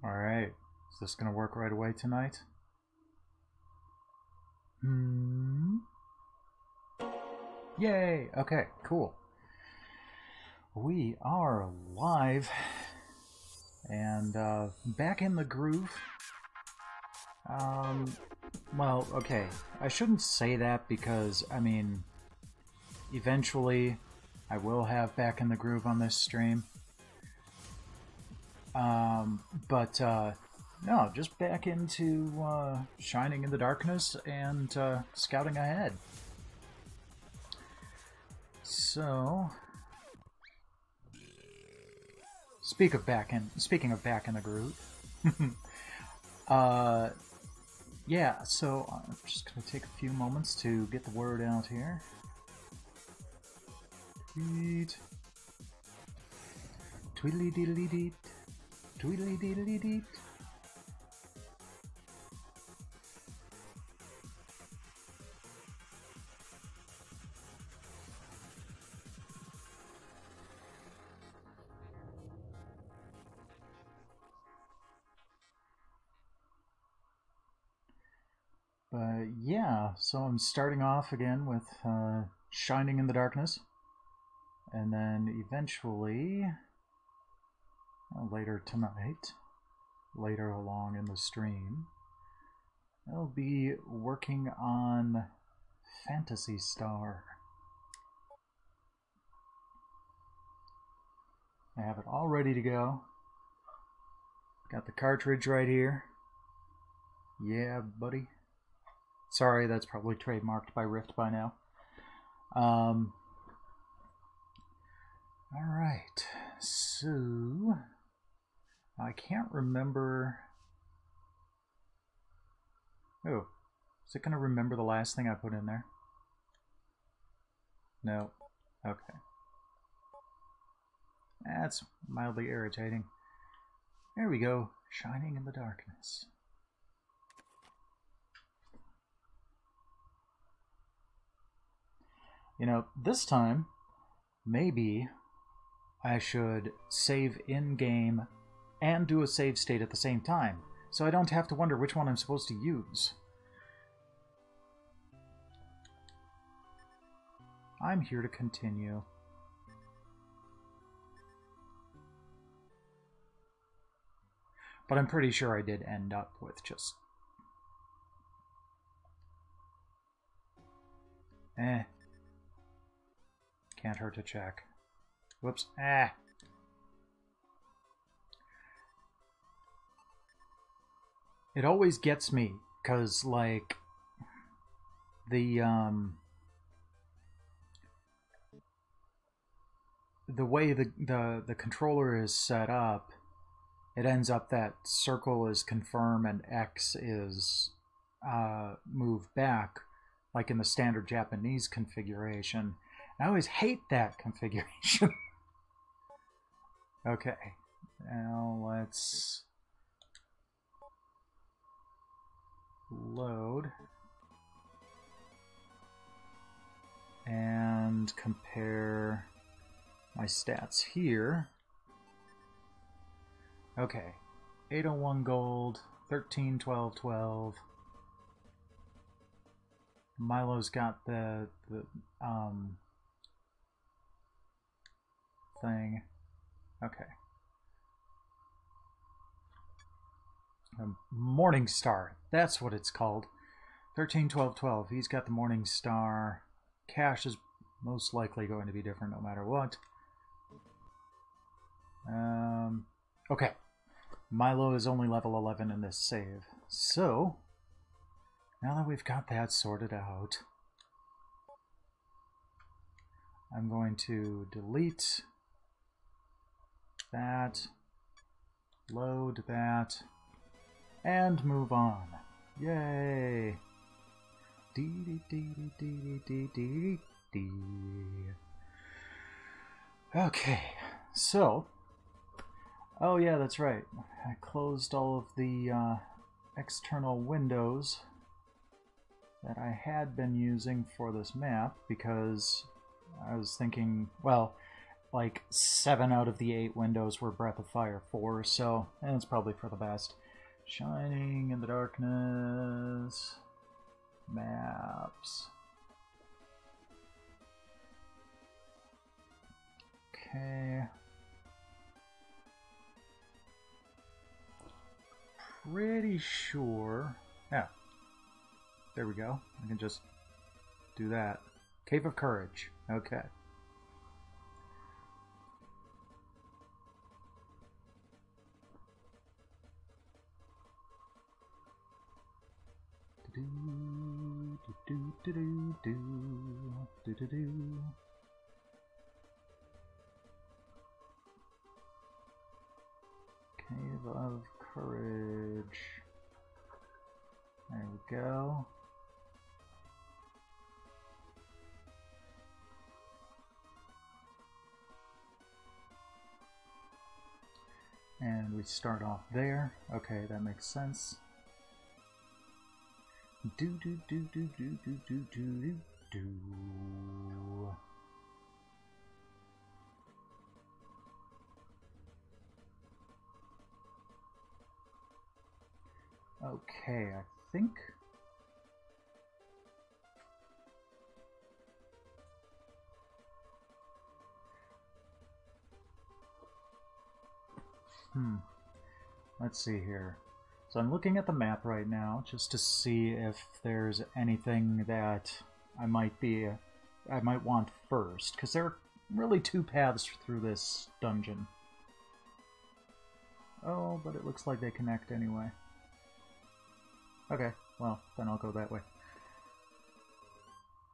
Alright. Is this gonna work right away tonight? Yay! Okay, cool. We are live and back in the groove. Well, okay. I shouldn't say that because, I mean, eventually I will have back in the groove on this stream. No, just back into Shining in the Darkness and scouting ahead. So, speaking of back in the groove, yeah. So I'm just gonna take a few moments to get the word out here. Tweet, tweedly deedly deet, tweedly deedly deet. But yeah, so I'm starting off again with Shining in the Darkness. And then eventually, later tonight, later along in the stream, I'll be working on Phantasy Star. I have it all ready to go. Got the cartridge right here. Yeah, buddy. Sorry, that's probably trademarked by Rift by now. Alright, so I can't remember. Oh, is it going to remember the last thing I put in there? No. Okay. That's mildly irritating. There we go. Shining in the Darkness. You know, this time, maybe I should save in-game and do a save state at the same time, so I don't have to wonder which one I'm supposed to use. I'm here to continue. But I'm pretty sure I did end up with just... Can't hurt to check. Whoops. It always gets me, because, like, the way the controller is set up, it ends up that circle is confirm and X is move back, like in the standard Japanese configuration. I always hate that configuration. Okay, now let's load and compare my stats here. Okay, 801 gold, 13, 12, 12. Milo's got the thing. Okay. Morning Star. That's what it's called. 13, 12, 12. He's got the Morning Star. Cash is most likely going to be different no matter what. Okay. Milo is only level 11 in this save. So, now that we've got that sorted out, I'm going to delete that, load that, and move on. Yay! Okay, so, oh yeah, that's right. I closed all of the external windows that I had been using for this map because I was thinking, well, like 7 out of the 8 windows were Breath of Fire 4, so it's probably for the best. Shining in the darkness. Maps. Okay. Pretty sure. Yeah. There we go. I can just do that. Cave of Courage. Okay. Cave of Courage. There we go. And we start off there. Okay, that makes sense. Do do do do do do do do do. Okay, I think. Let's see here. So I'm looking at the map right now just to see if there's anything that I might want first, because there are really 2 paths through this dungeon. Oh, but it looks like they connect anyway. Okay, well, then I'll go that way.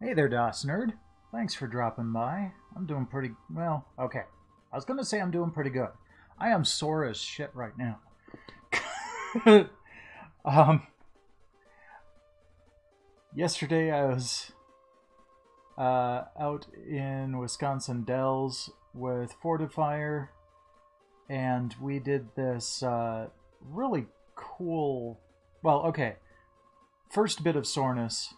Hey there, DOS Nerd. Thanks for dropping by. I'm doing pretty well. Okay, I was gonna say I'm doing pretty good. I am sore as shit right now. Yesterday I was out in Wisconsin Dells with Fortifier, and we did this really cool. Well, okay. First bit of soreness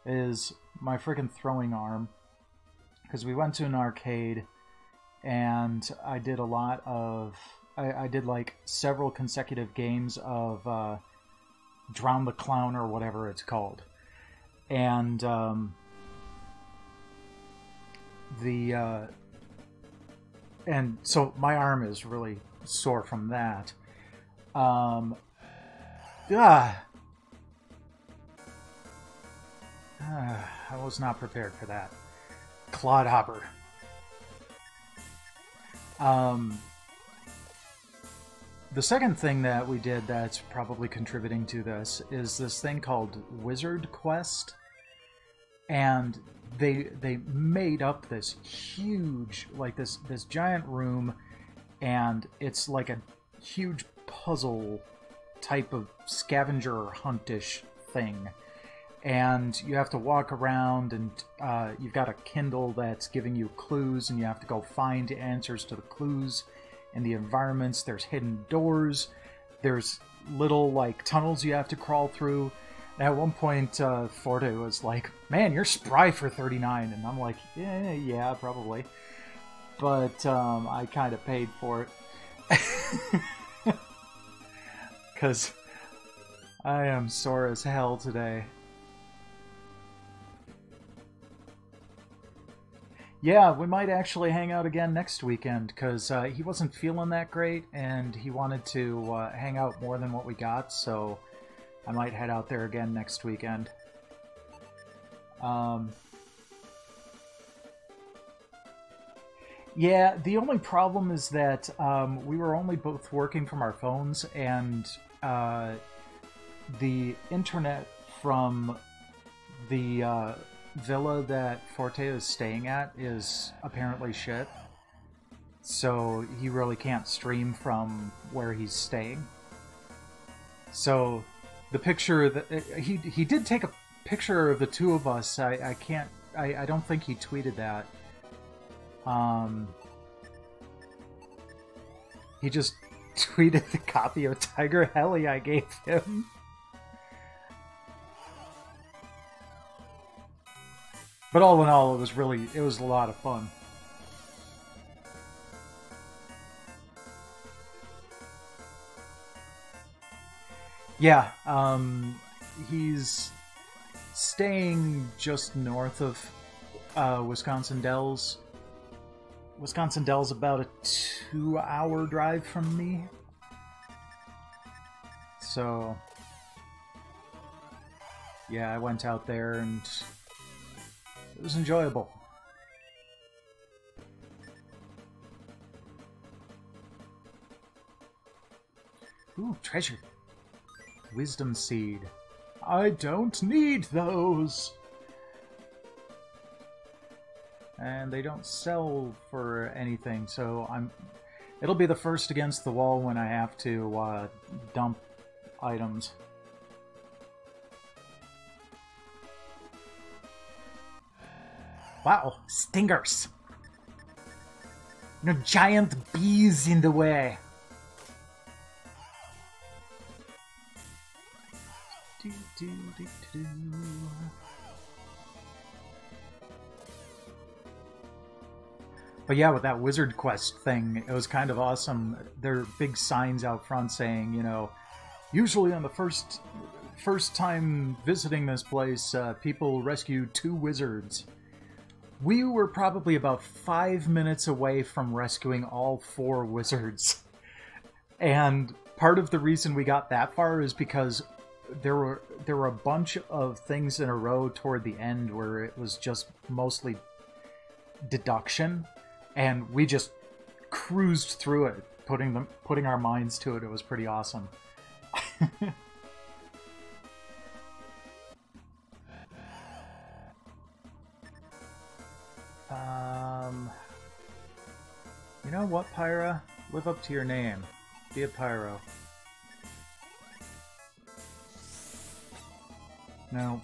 is my freaking throwing arm, because we went to an arcade and I did a lot of. I did like several consecutive games of Drown the Clown or whatever it's called. And and so my arm is really sore from that. I was not prepared for that. Clodhopper. The second thing that we did that's probably contributing to this is this thing called Wizard Quest. And they made up this huge, like this giant room, and it's like a huge puzzle type of scavenger huntish thing. And you have to walk around, and you've got a Kindle that's giving you clues, and you have to go find answers to the clues in the environments. There's hidden doors. There's little like tunnels you have to crawl through. And at one point, Forte was like, "Man, you're spry for 39," and I'm like, "Yeah, probably." But I kind of paid for it because I am sore as hell today. Yeah, we might actually hang out again next weekend, because he wasn't feeling that great, and he wanted to hang out more than what we got, so I might head out there again next weekend. Yeah, the only problem is that we were only both working from our phones, and the internet from the villa that Forte is staying at is apparently shit. So he really can't stream from where he's staying. So the picture that he did take a picture of the two of us. I don't think he tweeted that. He just tweeted the copy of Tiger Heli I gave him. But all in all, it was a lot of fun. Yeah, he's staying just north of Wisconsin Dells. Wisconsin Dells about a 2-hour drive from me. So, yeah, I went out there and it was enjoyable. Ooh, treasure. Wisdom seed. I don't need those! And they don't sell for anything, so it'll be the first against the wall when I have to dump items. Wow, stingers! No giant bees in the way! But yeah, with that Wizard Quest thing, it was kind of awesome. There are big signs out front saying, you know, usually on the first time visiting this place, people rescue 2 wizards. We were probably about 5 minutes away from rescuing all 4 wizards. And part of the reason we got that far is because there were a bunch of things in a row toward the end where it was just mostly deduction, and we just cruised through it, putting our minds to it. It was pretty awesome. You know what, Pyra? Live up to your name. Be a Pyro. No.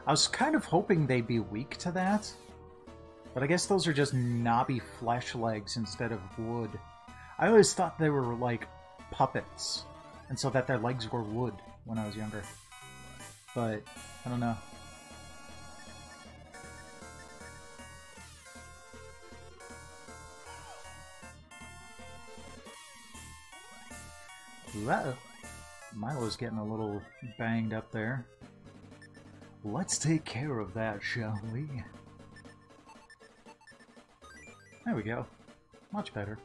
I was kind of hoping they'd be weak to that, but I guess those are just knobby flesh legs instead of wood. I always thought they were like puppets, and so that their legs were wood when I was younger. But, I don't know. Well, Milo's getting a little banged up there. Let's take care of that, shall we? There we go. Much better.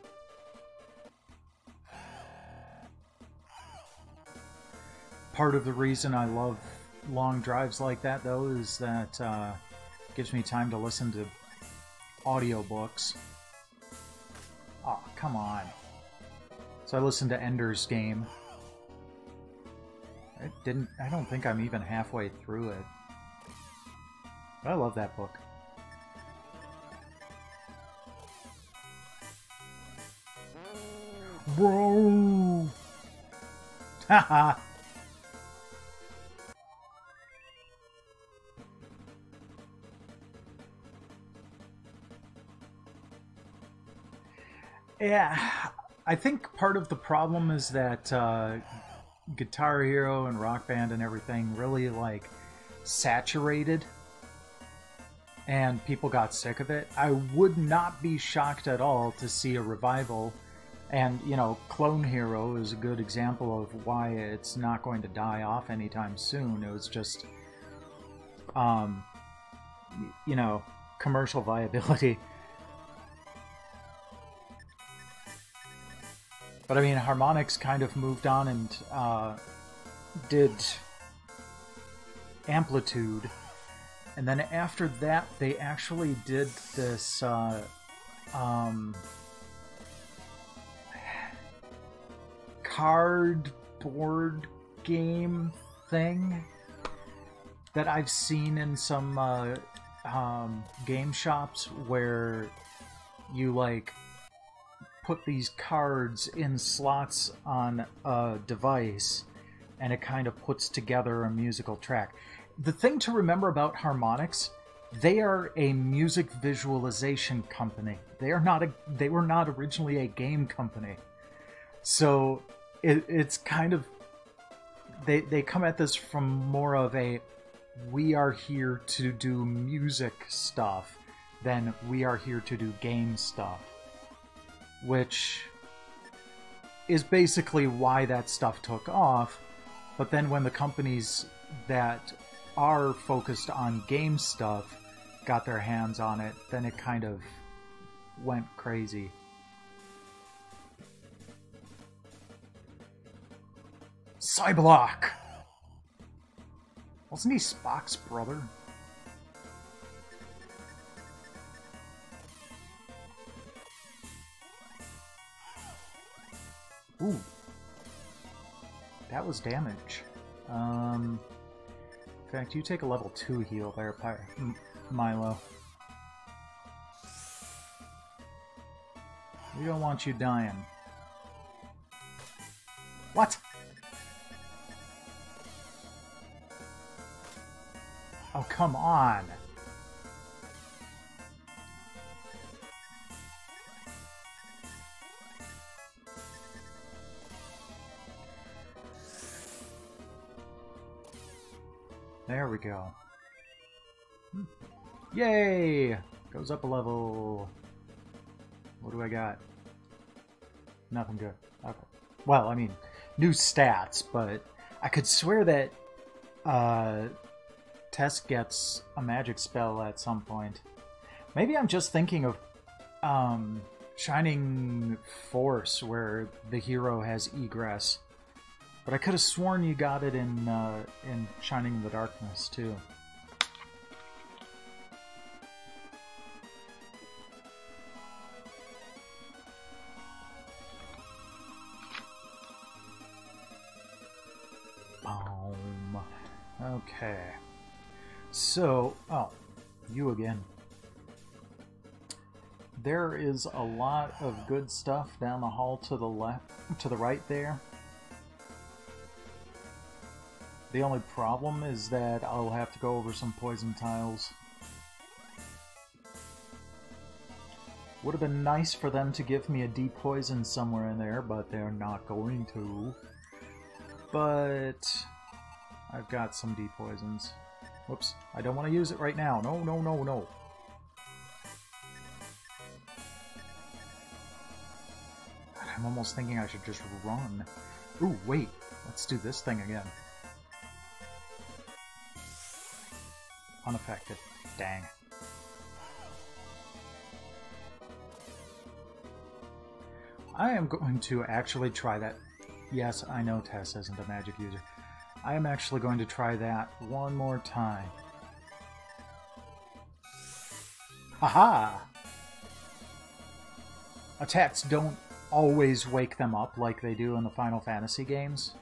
Part of the reason I love long drives like that, though, is that it gives me time to listen to audiobooks. Oh, come on. So I listened to Ender's Game. I don't think I'm even halfway through it. But I love that book. Bro! Haha! Yeah, I think part of the problem is that Guitar Hero and Rock Band and everything really, like, saturated, and people got sick of it. I would not be shocked at all to see a revival, and, you know, Clone Hero is a good example of why it's not going to die off anytime soon. It was just, you know, commercial viability. But I mean, Harmonix kind of moved on and did Amplitude, and then after that, they actually did this cardboard game thing that I've seen in some game shops where you like put these cards in slots on a device and it kind of puts together a musical track. The thing to remember about Harmonix, they are a music visualization company. They were not originally a game company. So it's kind of, they come at this from more of a, we are here to do music stuff than we are here to do game stuff. Which is basically why that stuff took off, But then when the companies that are focused on game stuff got their hands on it, then it kind of went crazy. Cyblock! Wasn't he Spock's brother? Ooh. That was damage. In fact, you take a level 2 heal there, Milo. We don't want you dying. What? Oh, come on. There we go. Yay! Goes up a level. What do I got? Nothing good. Okay. Well, I mean, new stats, but I could swear that Tess gets a magic spell at some point. Maybe I'm just thinking of Shining Force, where the hero has egress. But I could have sworn you got it in Shining in the Darkness, too. Boom. Okay. So, oh, you again. There is a lot of good stuff down the hall to the left, to the right there. The only problem is that I'll have to go over some poison tiles. Would have been nice for them to give me a depoison somewhere in there, but they're not going to. But I've got some depoisons. Whoops, I don't want to use it right now. No, no, no, no. God, I'm almost thinking I should just run. Ooh, wait, let's do this thing again. Unaffected. Dang. I am going to actually try that. Yes, I know Tess isn't a magic user. I am actually going to try that one more time. Haha! Attacks don't always wake them up like they do in the Final Fantasy games.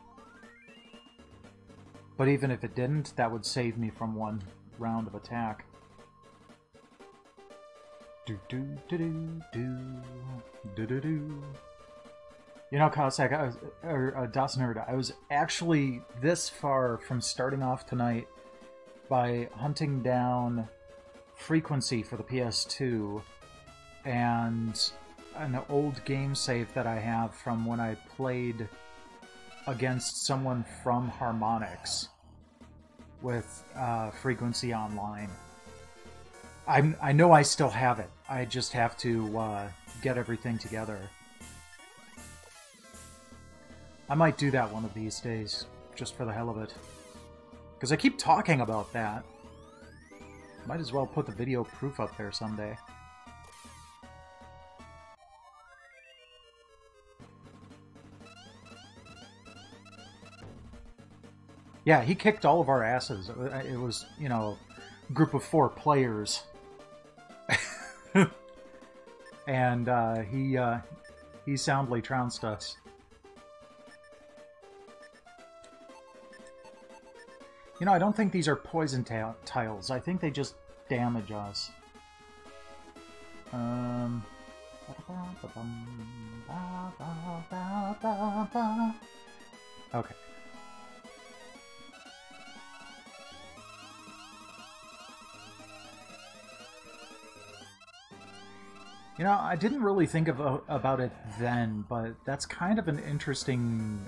But even if it didn't, that would save me from one round of attack. Do do do do do do do do. You know, Cossack, DasNerd, I was actually this far from starting off tonight by hunting down Frequency for the PS2 and an old game save that I have from when I played against someone from Harmonix with Frequency Online. I know I still have it. I just have to get everything together. I might do that one of these days, just for the hell of it. Because I keep talking about that. Might as well put the video proof up there someday. Yeah, he kicked all of our asses. It was, you know, a group of 4 players. And he soundly trounced us. You know, I don't think these are poison tiles. I think they just damage us. Okay. You know, I didn't really think about it then, but that's kind of an interesting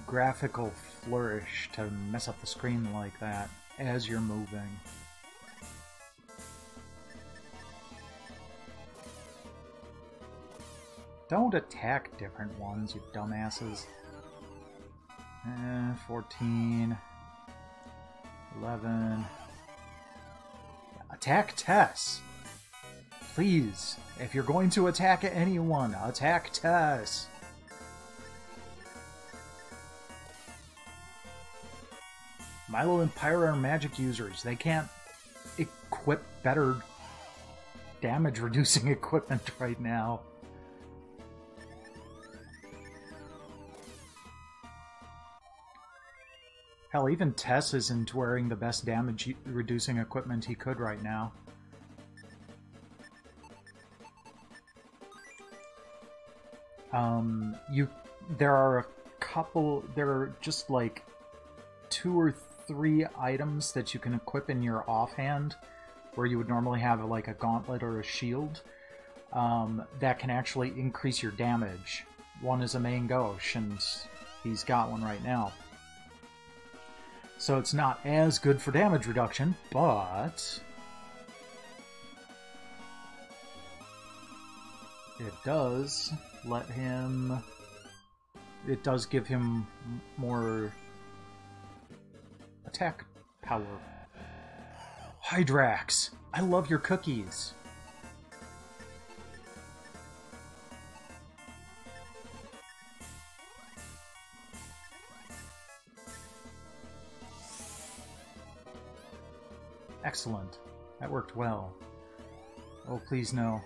graphical flourish to mess up the screen like that as you're moving. Don't attack different ones, you dumbasses. 14. 11. Attack Tess! Please, if you're going to attack anyone, attack Tess! Milo and Pyra are magic users. They can't equip better damage-reducing equipment right now. Hell, even Tess isn't wearing the best damage-reducing equipment he could right now. There are just like 2 or 3 items that you can equip in your offhand, where you would normally have like a gauntlet or a shield, that can actually increase your damage. One is a main gauche, and he's got one right now. So it's not as good for damage reduction, but it does let him... It does give him more attack power. Hydrax! I love your cookies! Excellent. That worked well. Oh, please no.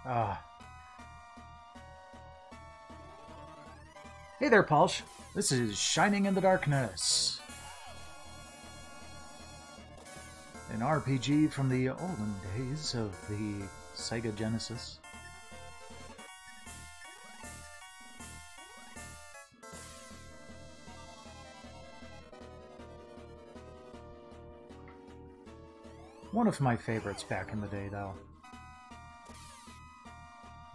Ah. Hey there, Pulsh. This is Shining in the Darkness. An RPG from the olden days of the Sega Genesis. One of my favorites back in the day, though.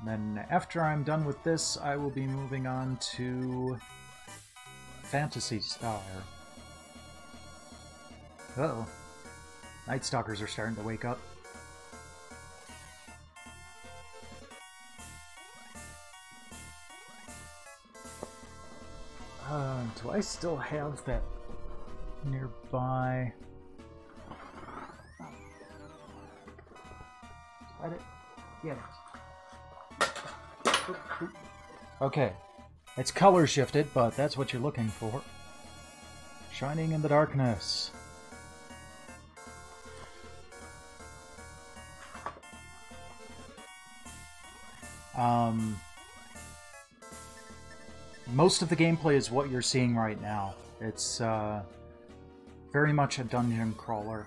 Then, after I'm done with this, I will be moving on to Phantasy Star. Uh-oh. Night Stalkers are starting to wake up. Do I still have that nearby? Get it. Okay. It's color shifted, but that's what you're looking for. Shining in the Darkness. Most of the gameplay is what you're seeing right now. It's very much a dungeon crawler.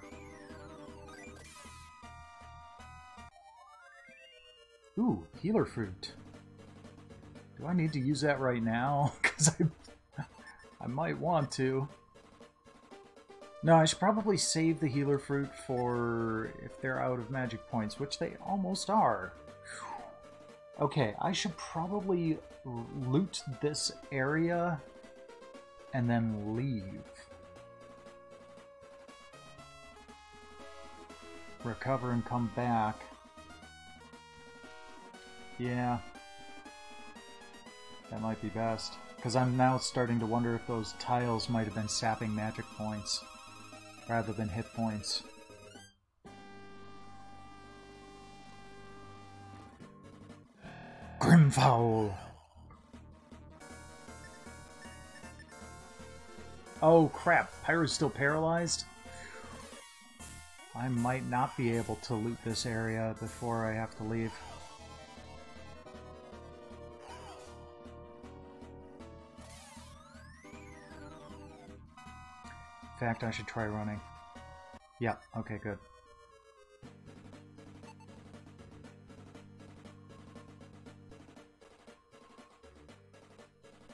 Ooh, healer fruit. Do I need to use that right now? Because I might want to. No, I should probably save the healer fruit for if they're out of magic points, which they almost are. Okay, I should probably loot this area and then leave. Recover and come back. Yeah. That might be best. Because I'm now starting to wonder if those tiles might have been sapping magic points rather than hit points. Grimfowl! Oh crap, Pyra's still paralyzed? I might not be able to loot this area before I have to leave. In fact, I should try running. Yeah, okay, good.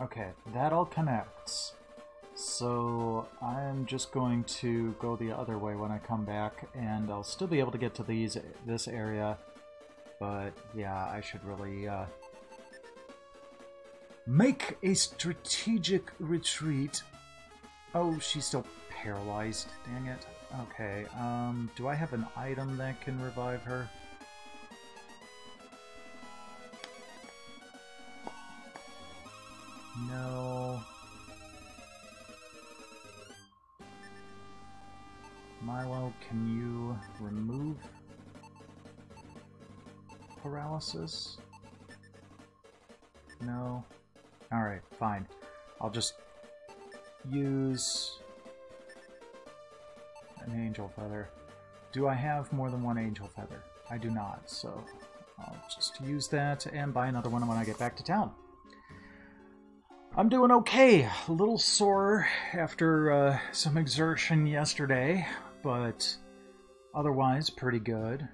Okay, that all connects. So I'm just going to go the other way when I come back, and I'll still be able to get to this area. But yeah, I should really make a strategic retreat. Oh, she's still paralyzed. Dang it. Okay, do I have an item that can revive her? No. can you remove paralysis? No. Alright, fine. I'll just use an angel feather. Do I have more than one angel feather? I do not, so I'll just use that and buy another one when I get back to town. I'm doing okay. A little sore after some exertion yesterday, but otherwise pretty good.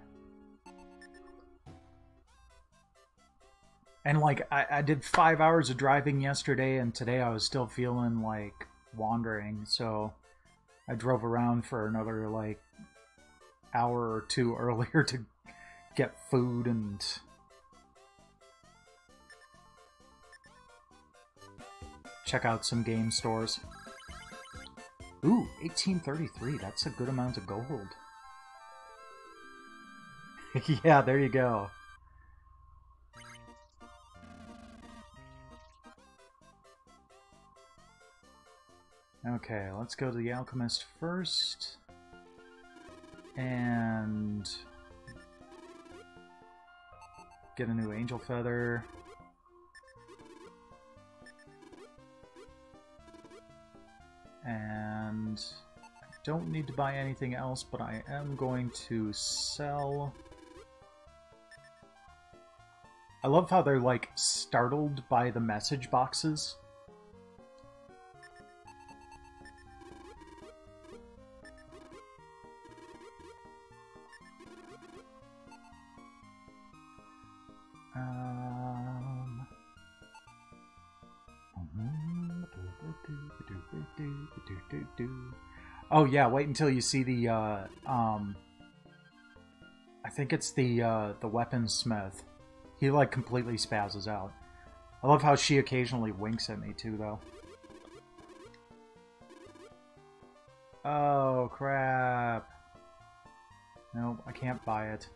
And like, I did 5 hours of driving yesterday, and today I was still feeling like wandering, so I drove around for another like hour or two earlier to get food and check out some game stores. Ooh, 1833, that's a good amount of gold. Yeah, there you go. Okay, let's go to the alchemist first. And get a new angel feather. And I don't need to buy anything else, but I am going to sell. I love how they're like startled by the message boxes. Oh yeah, wait until you see the I think it's the weaponsmith. He like completely spazzes out. I love how she occasionally winks at me too, though. Oh crap. No, I can't buy it.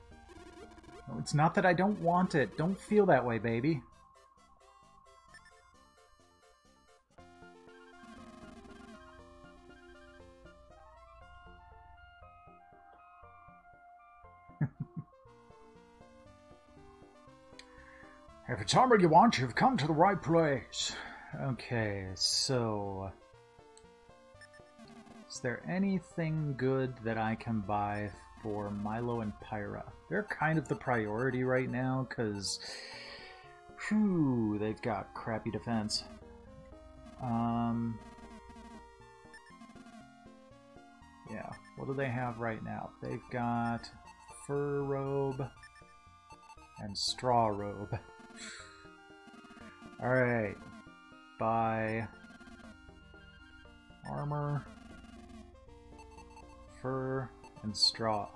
No, it's not that I don't want it. Don't feel that way, baby. If it's armor you want, you've come to the right place. Okay, so is there anything good that I can buy for Milo and Pyra? They're kind of the priority right now, because they've got crappy defense. Yeah, what do they have right now? They've got fur robe and straw robe. Alright, buy armor, fur, and straw.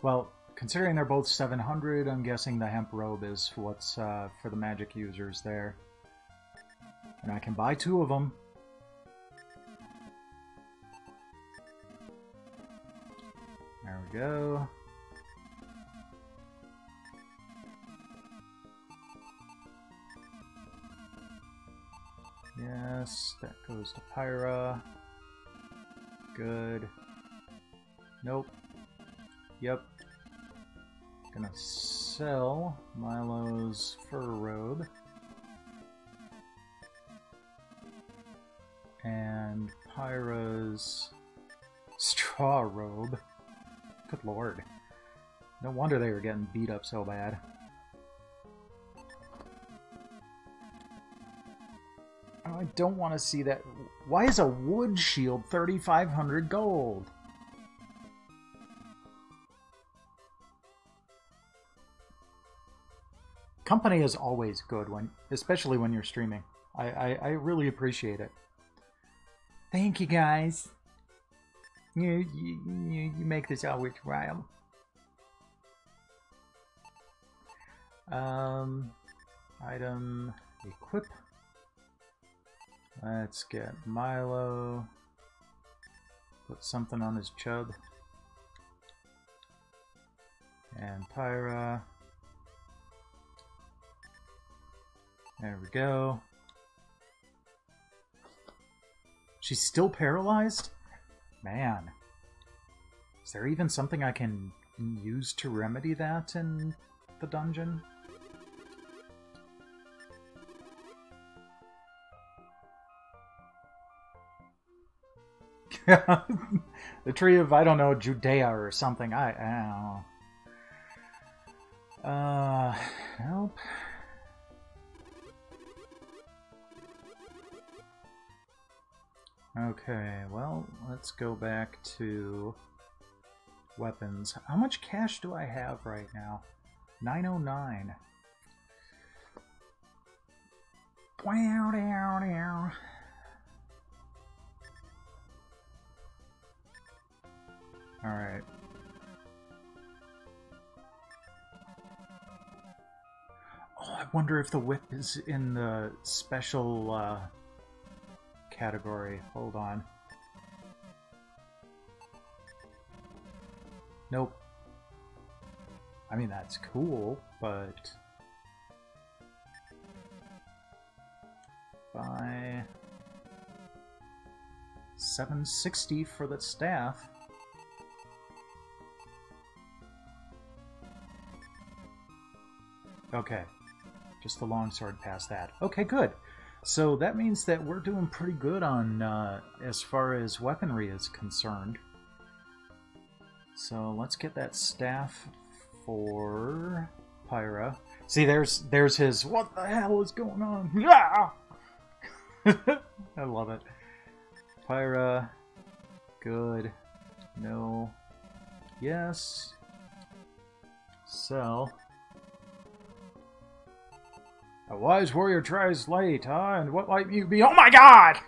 Well, considering they're both 700, I'm guessing the hemp robe is what's for the magic users there. And I can buy 2 of them. There we go. Yes, that goes to Pyra. Good. Nope. Yep. Gonna sell Milo's fur robe. And Pyra's straw robe. Good lord. No wonder they were getting beat up so bad. Oh, I don't want to see that. Why is a wood shield 3,500 gold? Company is always good, especially when you're streaming. I really appreciate it. Thank you, guys. You make this always worthwhile. Item equip. Let's get Milo. Put something on his chub. And Pyra. There we go. She's still paralyzed? Man. Is there even something I can use to remedy that in the dungeon? The tree of, I don't know, Judea or something. I don't know. Nope. Okay, well, let's go back to weapons. How much cash do I have right now? 909. Alright. Oh, I wonder if the whip is in the special category. Hold on. Nope. I mean, that's cool, but... Buy... 760 for the staff. Okay. Just the longsword past that. Okay, good. So that means that we're doing pretty good on as far as weaponry is concerned. So let's get that staff for Pyra. See, there's his, what the hell is going on? Yeah! I love it. Pyra, good. No. Yes. Sell. A wise warrior tries light, huh? And what light you be? Oh my god!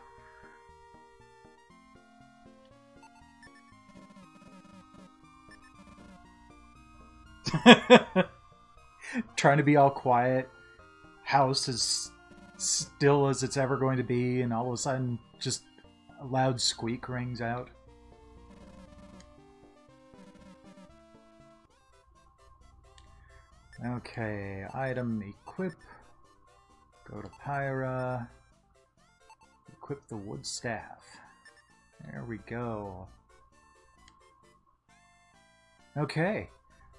Trying to be all quiet. House as still as it's ever going to be, and all of a sudden, just a loud squeak rings out. Okay, item equip. Go to Pyra. Equip the wood staff. There we go. Okay.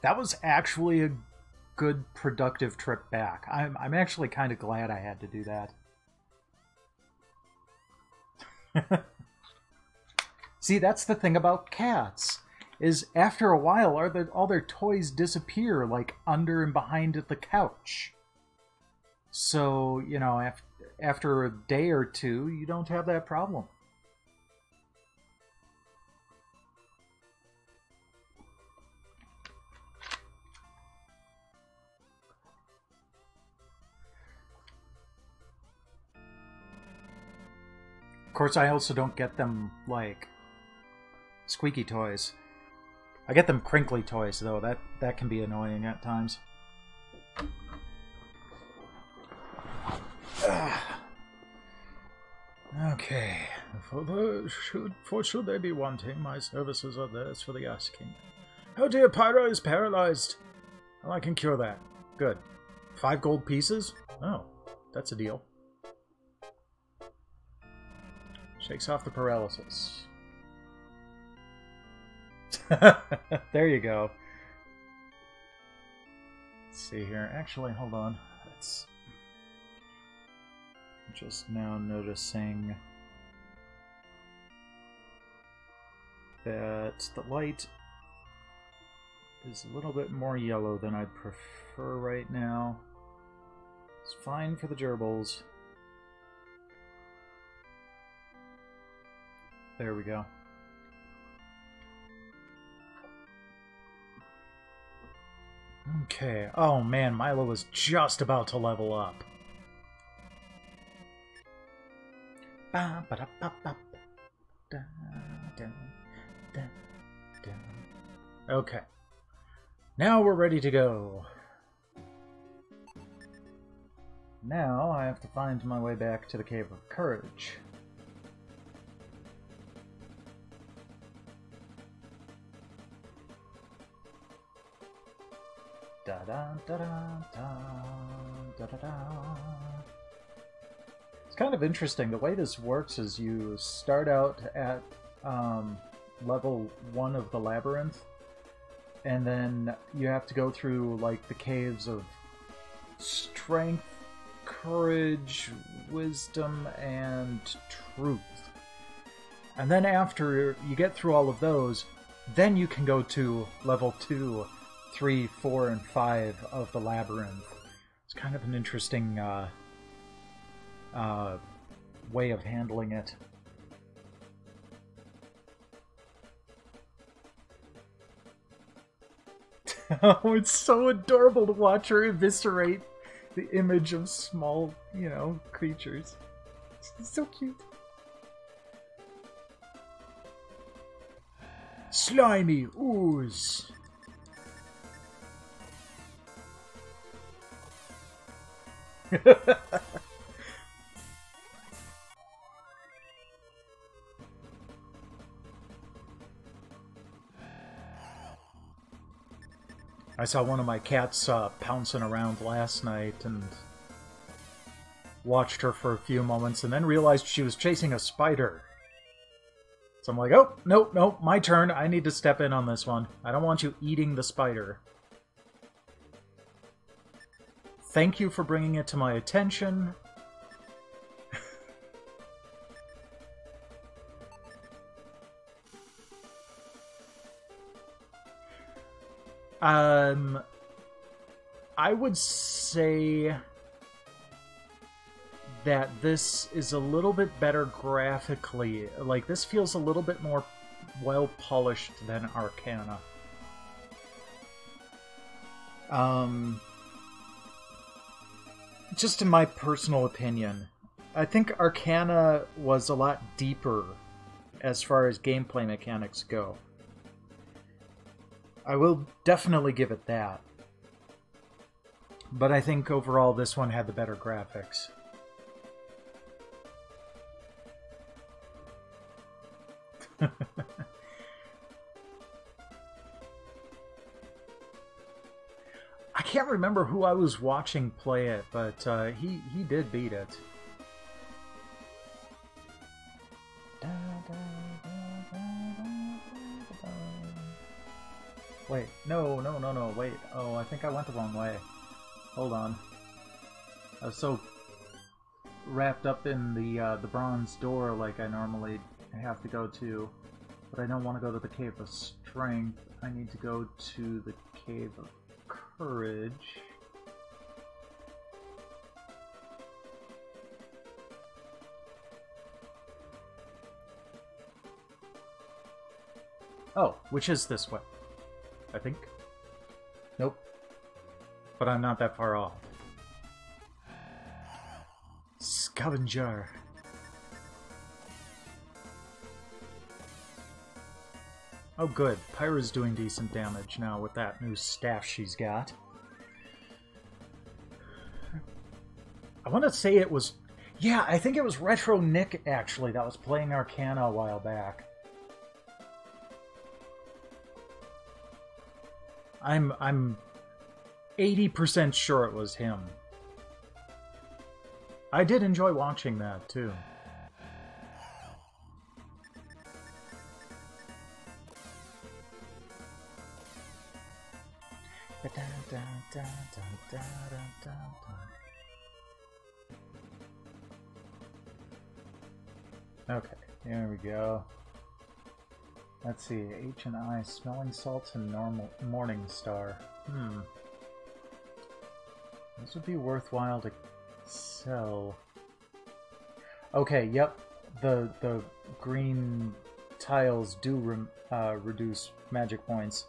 That was actually a good, productive trip back. I'm actually kind of glad I had to do that. See, that's the thing about cats. Is after a while, all their toys disappear, like, under and behind the couch. So, you know, after a day or two, you don't have that problem. Of course, I also don't get them, like, squeaky toys. I get them crinkly toys, though. That can be annoying at times. Okay. For should they be wanting, my services are theirs for the asking. Oh dear, Pyra is paralyzed. Well, I can cure that. Good. 5 gold pieces? Oh, that's a deal. Shakes off the paralysis. There you go. Let's see here. Actually, hold on. That's... I'm just now noticing that the light is a little bit more yellow than I'd prefer right now. It's fine for the gerbils. There we go. Okay. Oh man, Milo was just about to level up. Okay. Now we're ready to go. Now I have to find my way back to the Cave of Courage. Da da da da da da da da. kind of interesting. The way this works is you start out at level 1 of the labyrinth, and then you have to go through like the caves of strength, courage, wisdom, and truth. And then after you get through all of those, then you can go to level 2, 3, 4, and 5 of the labyrinth. It's kind of an interesting way of handling it. Oh, it's so adorable to watch her eviscerate the image of small, you know, creatures. It's so cute. Slimy ooze. I saw one of my cats pouncing around last night and watched her for a few moments and then realized she was chasing a spider. So I'm like, oh, nope, nope, my turn. I need to step in on this one. I don't want you eating the spider. Thank you for bringing it to my attention. I would say that this is a little bit better graphically. Like, this feels a little bit more well-polished than Arcana. Just in my personal opinion. I think Arcana was a lot deeper as far as gameplay mechanics go. I will definitely give it that. But I think overall this one had the better graphics. I can't remember who I was watching play it, but he did beat it. Wait, no, wait. Oh, I think I went the wrong way. Hold on. I was so wrapped up in the bronze door like I normally have to go to, but I don't want to go to the Cave of Strength. I need to go to the Cave of Courage. Oh, which is this way, I think. Nope. But I'm not that far off. Scavenger. Oh good, Pyra's doing decent damage now with that new staff she's got. I want to say it was... Yeah, I think it was Retro Nick, actually, that was playing Arcana a while back. I'm 80% sure it was him. I did enjoy watching that, too. Okay, here we go. Let's see, H and I, Smelling Salts and normal Morning Star. This would be worthwhile to sell. Okay, yep. The green tiles do reduce magic points.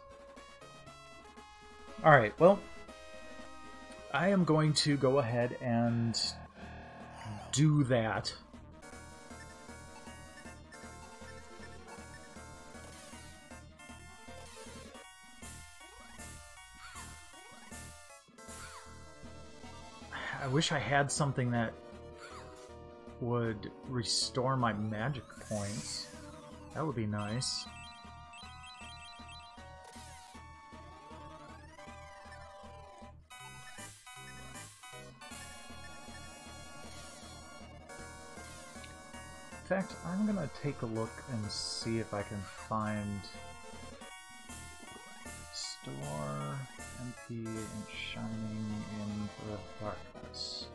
Alright, well, I am going to go ahead and do that. I wish I had something that would restore my magic points. That would be nice. fact, I'm gonna take a look and see if I can find store MP and Shining in the Darkness.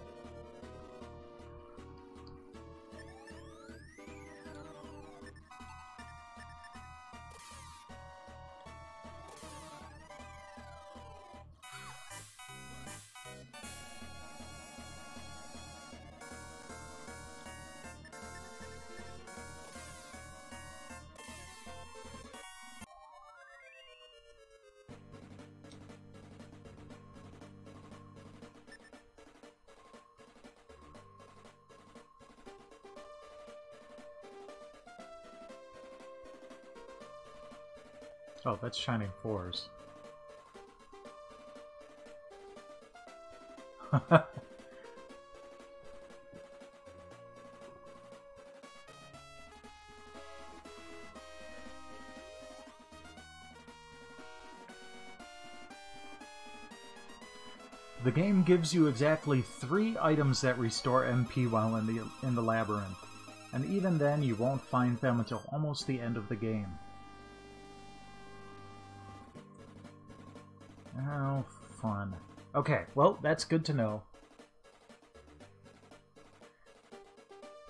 Oh, that's Shining Force. The game gives you exactly 3 items that restore MP while in the labyrinth, and even then you won't find them until almost the end of the game. Oh, fun. Okay, well, that's good to know.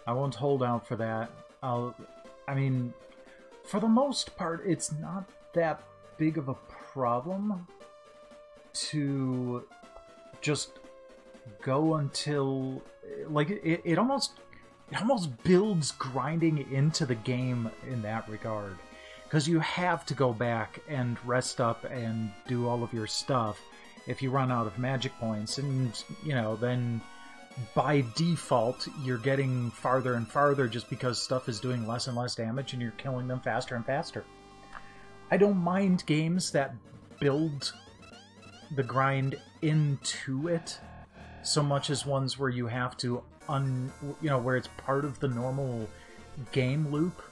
I won't hold out for that. I mean, for the most part, it's not that big of a problem to just go until, like, it almost builds grinding into the game in that regard, because you have to go back and rest up and do all of your stuff if you run out of magic points, and you know, then by default you're getting farther and farther just because stuff is doing less and less damage and you're killing them faster and faster. I don't mind games that build the grind into it so much as ones where you have to where it's part of the normal game loop.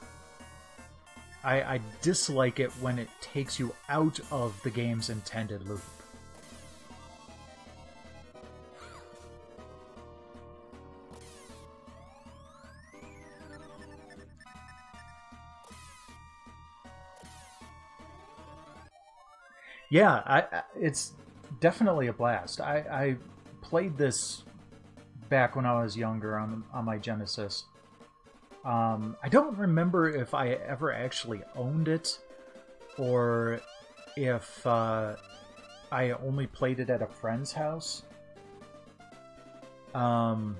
I dislike it when it takes you out of the game's intended loop. Yeah, it's definitely a blast. I played this back when I was younger on my Genesis. I don't remember if I ever actually owned it, or if I only played it at a friend's house. But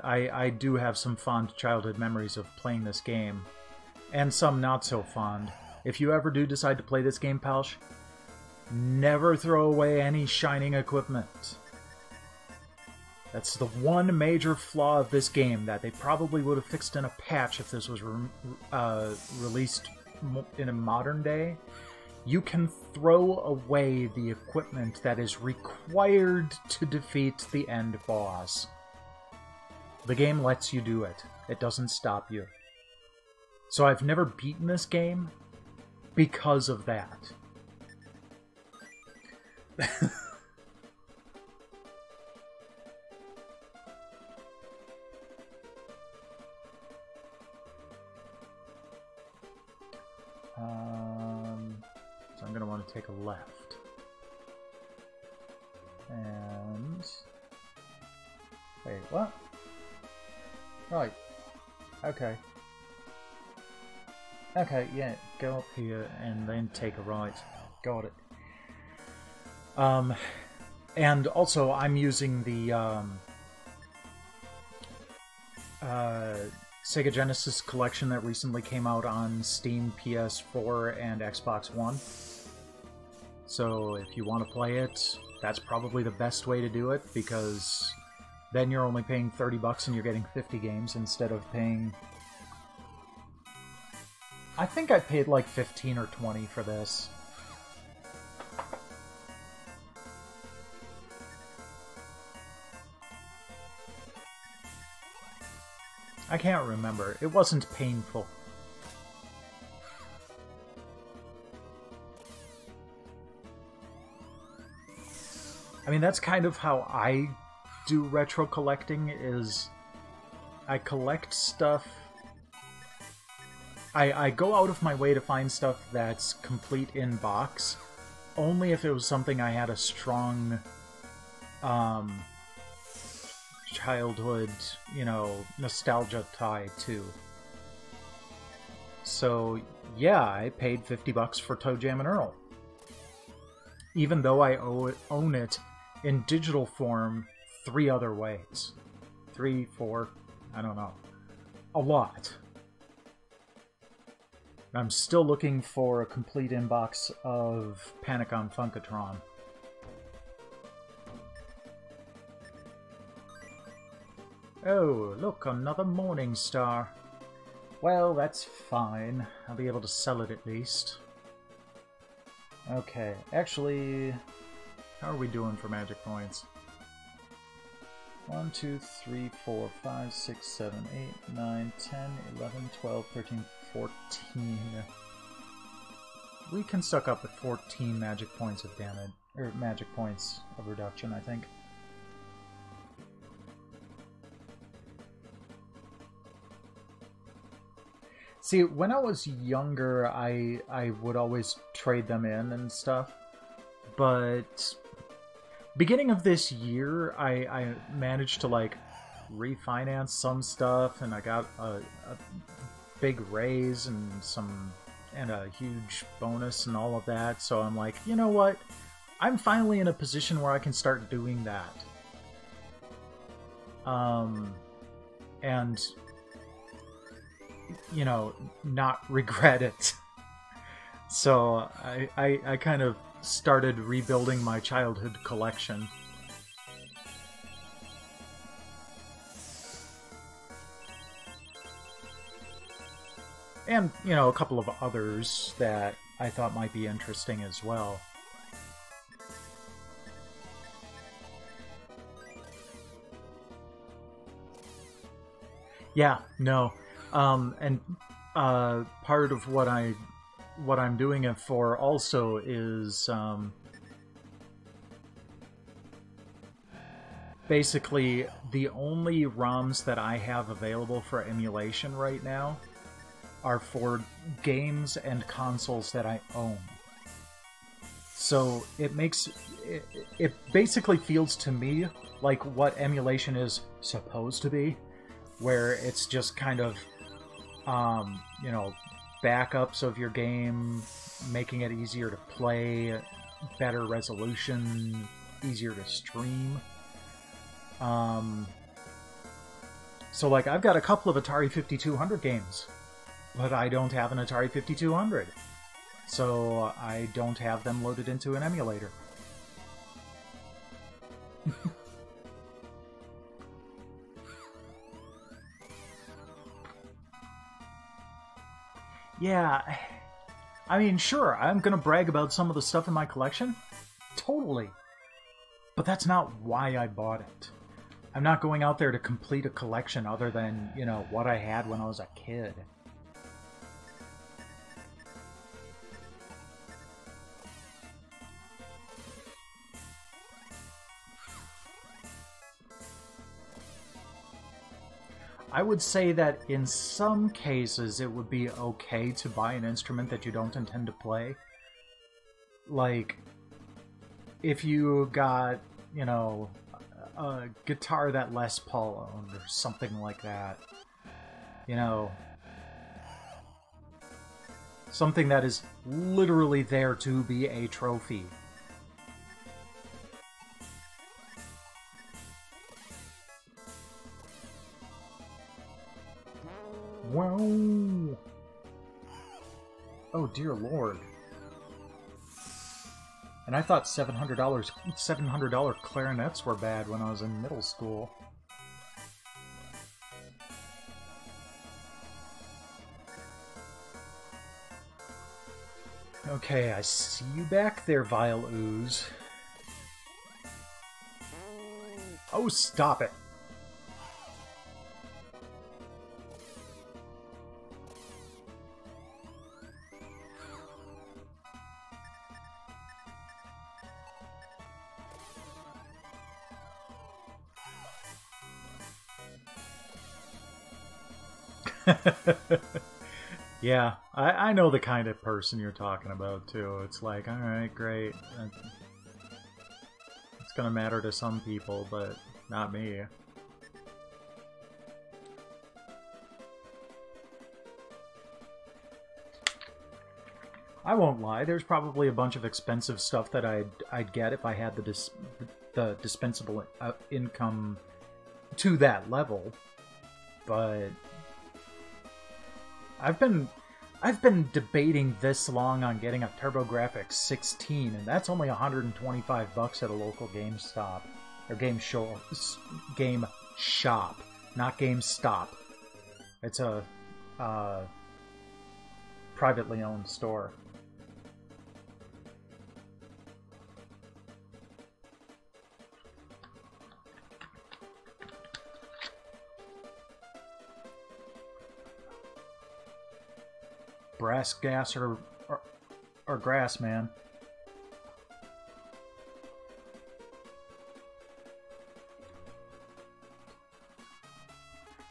I do have some fond childhood memories of playing this game, and some not so fond. If you ever do decide to play this game, Palsh, never throw away any Shining equipment. That's the one major flaw of this game that they probably would have fixed in a patch if this was released in a modern day. You can throw away the equipment that is required to defeat the end boss. The game lets you do it. It doesn't stop you. So I've never beaten this game because of that. So I'm going to want to take a left. And... Wait, what? Right. Okay. Okay, yeah, go up here and then take a right. Got it. And also I'm using the Sega Genesis collection that recently came out on Steam, PS4, and Xbox One. So if you want to play it, that's probably the best way to do it, because then you're only paying $30 and you're getting 50 games instead of paying... I think I paid like 15 or 20 for this. I can't remember. It wasn't painful. I mean, that's kind of how I do retro collecting, is I collect stuff. I go out of my way to find stuff that's complete in box, only if it was something I had a strong childhood, you know, nostalgia tie to. So yeah, I paid $50 for ToeJam and Earl, even though I own it in digital form 3 other ways. 3, 4, I don't know. A lot. I'm still looking for a complete inbox of Panic on Funkatron. Oh, look, another Morning Star. Well, that's fine. I'll be able to sell it at least. Okay, actually, how are we doing for magic points? 1, 2, 3, 4, 5, 6, 7, 8, 9, 10, 11, 12, 13, 14. We can suck up at 14 magic points of damage, or magic points of reduction, I think. See, when I was younger, I would always trade them in and stuff, but beginning of this year, I managed to, like, refinance some stuff, and I got a big raise and a huge bonus and all of that, so I'm like, you know what? I'm finally in a position where I can start doing that. And, you know, not regret it. So I kind of started rebuilding my childhood collection. And, you know, a couple of others that I thought might be interesting as well. Yeah, no. And part of what I'm doing it for also is basically the only ROMs that I have available for emulation right now are for games and consoles that I own. So it makes it basically feels to me like what emulation is supposed to be, where it's just kind of you know, backups of your game, making it easier to play, better resolution, easier to stream. So like I've got a couple of Atari 5200 games, but I don't have an Atari 5200. So I don't have them loaded into an emulator. Yeah, I mean, sure, I'm gonna brag about some of the stuff in my collection. Totally. But that's not why I bought it. I'm not going out there to complete a collection other than, you know, what I had when I was a kid. I would say that in some cases it would be okay to buy an instrument that you don't intend to play. Like, if you got, you know, a guitar that Les Paul owned or something like that. You know, something that is literally there to be a trophy. Whoa! Oh dear lord. And I thought $700 clarinets were bad when I was in middle school. Okay, I see you back there, Vile Ooze. Oh, stop it! Yeah, I know the kind of person you're talking about, too. It's like, alright, great. It's gonna matter to some people, but not me. I won't lie, there's probably a bunch of expensive stuff that I'd get if I had the dispensable income to that level, but I've been debating this long on getting a TurboGrafx 16, and that's only $125 at a local GameStop or Game Shop, not GameStop. It's a privately owned store. Brass, gas, or grass, man.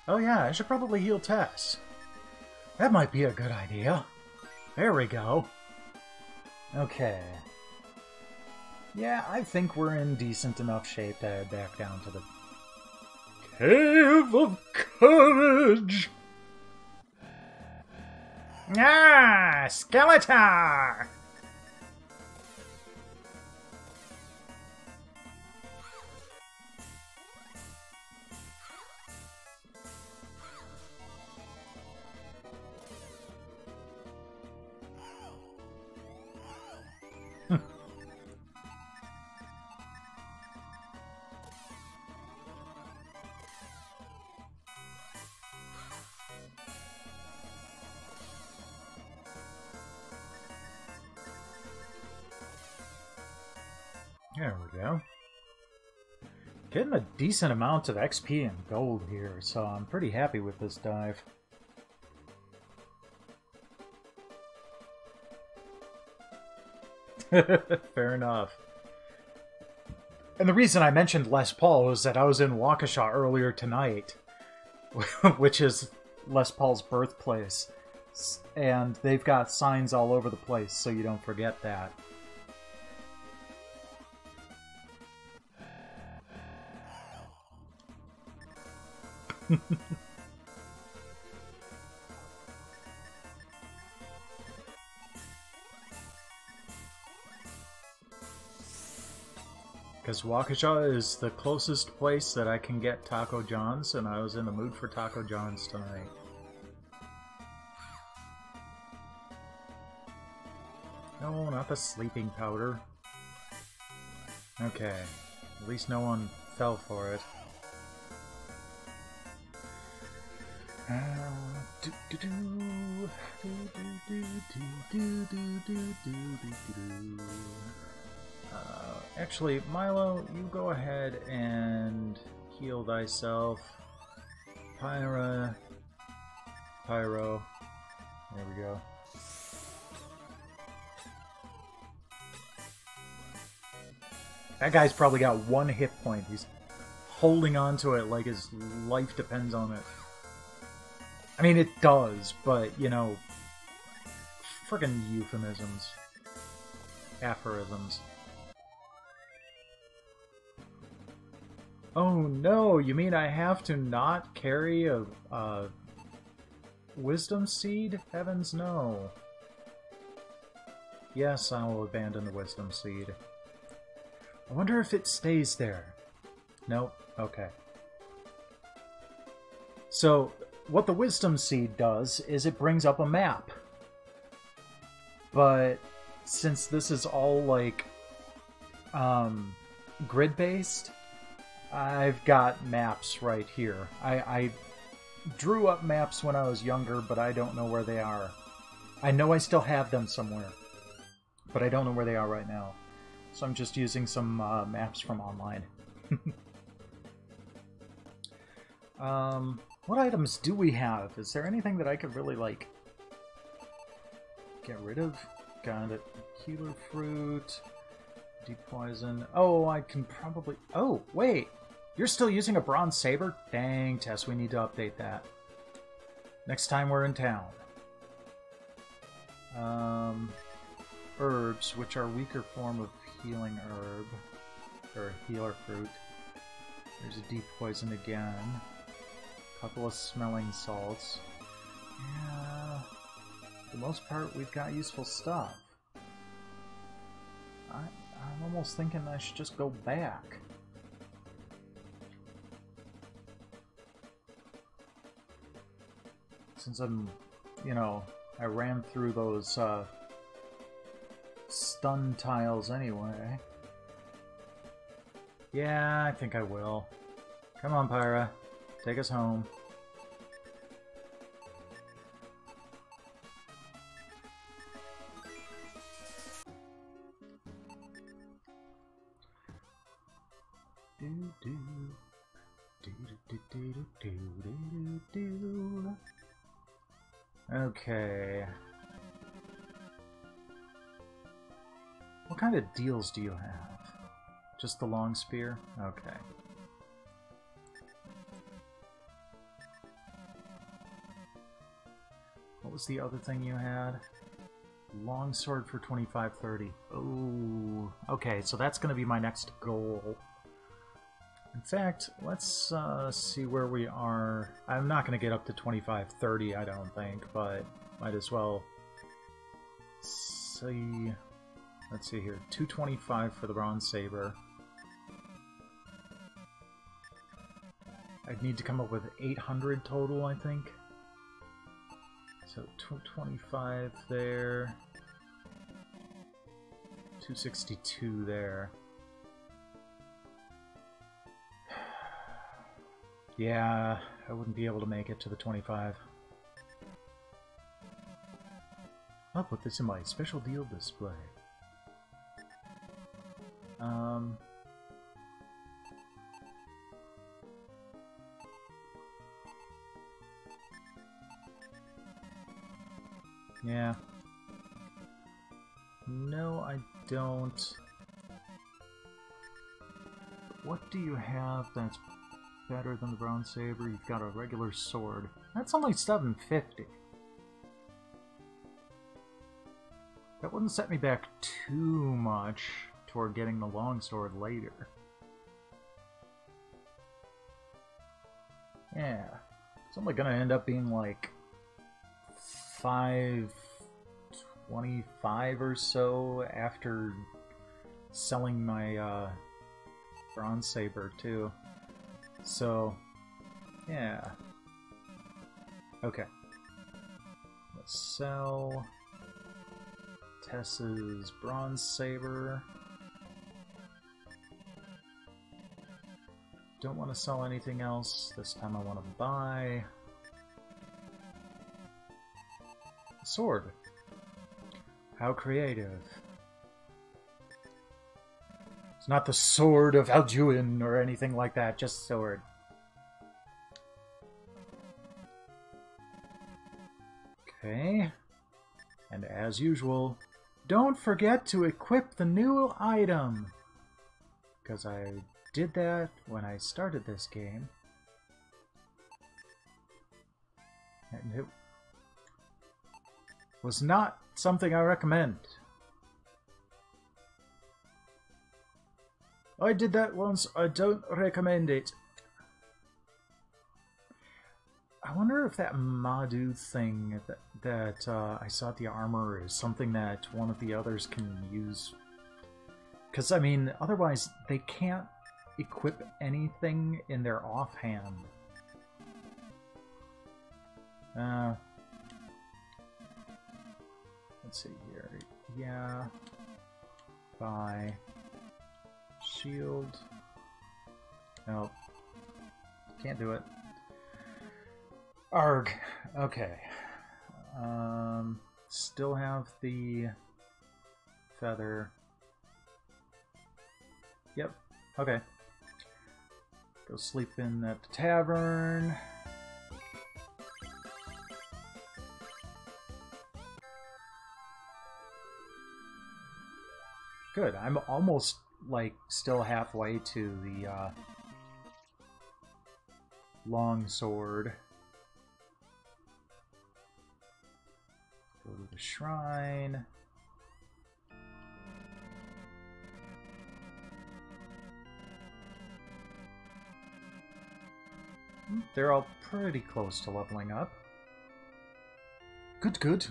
Oh yeah, I should probably heal Tess. That might be a good idea. There we go. Okay. Yeah, I think we're in decent enough shape to head back down to the Cave of Courage. Ah, Skeletor! There we go. Getting a decent amount of XP and gold here, so I'm pretty happy with this dive. Fair enough. And the reason I mentioned Les Paul was that I was in Waukesha earlier tonight, which is Les Paul's birthplace. And they've got signs all over the place, so you don't forget that. Because Waukesha is the closest place that I can get Taco John's, and I was in the mood for Taco John's tonight. No, not the sleeping powder. Okay, at least no one fell for it. Actually, Milo, you go ahead and heal thyself. Pyro. There we go. That guy's probably got one hit point. He's holding on to it like his life depends on it. I mean, it does, but, you know, friggin' euphemisms. Aphorisms. Oh no, you mean I have to not carry a wisdom seed? Heavens no. Yes, I will abandon the wisdom seed. I wonder if it stays there. Nope. Okay. So, what the wisdom seed does is it brings up a map. But since this is all like grid-based, I've got maps right here. I drew up maps when I was younger, but I don't know where they are. I know I still have them somewhere, but I don't know where they are right now. So I'm just using some maps from online. What items do we have? Is there anything that I could really, like, get rid of? Got it. Healer fruit. Deep poison. Oh, I can probably... Oh, wait! You're still using a bronze saber? Dang, Tess, we need to update that. next time we're in town. Herbs, which are weaker form of healing herb, or healer fruit. There's a deep poison again. A couple of smelling salts. Yeah, for the most part, we've got useful stuff. I'm almost thinking I should just go back. Since I'm, you know, I ran through those stun tiles anyway. Yeah, I think I will. Come on, Pyra. Take us home. Okay. What kind of deals do you have? Just the long spear? Okay. What was the other thing you had? Long sword for 25-30. Oh, okay, so that's going to be my next goal. In fact, let's see where we are. I'm not going to get up to 25-30, I don't think, but might as well see. Let's see here. 225 for the Bronze Saber. I'd need to come up with 800 total, I think. So 225 there. 262 there. Yeah, I wouldn't be able to make it to the 25. I'll put this in my special deal display. Yeah. No, I don't. What do you have that's better than the Bronze Saber? You've got a regular sword. That's only 750. That wouldn't set me back too much toward getting the longsword later. Yeah. It's only gonna end up being like 525 or so after selling my Bronze Saber too. So, yeah. Okay. Let's sell Tess's Bronze Saber. Don't want to sell anything else. This time I want to buy a sword. How creative. It's not the sword of Alduin or anything like that, just sword. Okay. And as usual, don't forget to equip the new item. Because I did that when I started this game. And it was not something I recommend. I did that once, I don't recommend it. I wonder if that Madhu thing that I saw at the armor is something that one of the others can use. Because, I mean, otherwise they can't equip anything in their offhand. Let's see here. Yeah. Buy. Shield. Nope. Can't do it. Arg. Okay. Still have the feather. Yep. Okay. Go sleep in at the tavern. Good. I'm almost, like, still halfway to the long sword. shrine. They're all pretty close to leveling up. Good, good.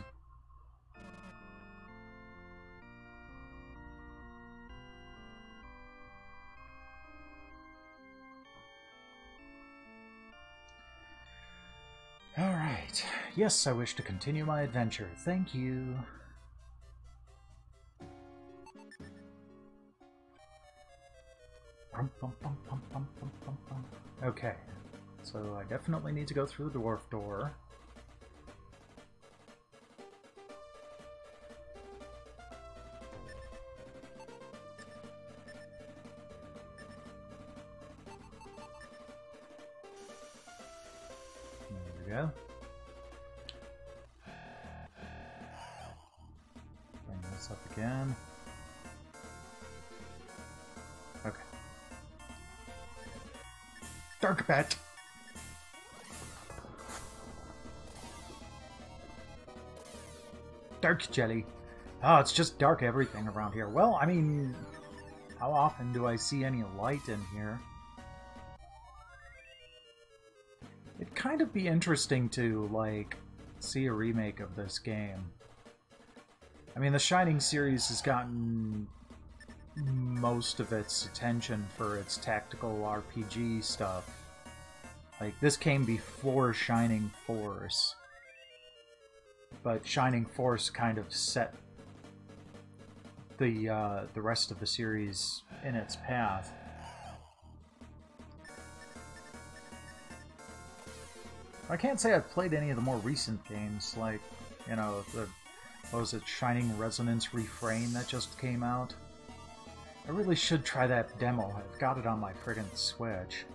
Alright. Yes, I wish to continue my adventure. Thank you. Okay. So I definitely need to go through the dwarf door. There we go. Bring this up again. Okay. Dark Pet! Dark jelly. Oh, it's just dark everything around here. Well, I mean, how often do I see any light in here? It'd kind of be interesting to, like, see a remake of this game. I mean, the Shining series has gotten most of its attention for its tactical RPG stuff. Like, this came before Shining Force. But Shining Force kind of set the rest of the series in its path. I can't say I've played any of the more recent games, like, you know, what was it, Shining Resonance Refrain that just came out? I really should try that demo. I've got it on my friggin' Switch.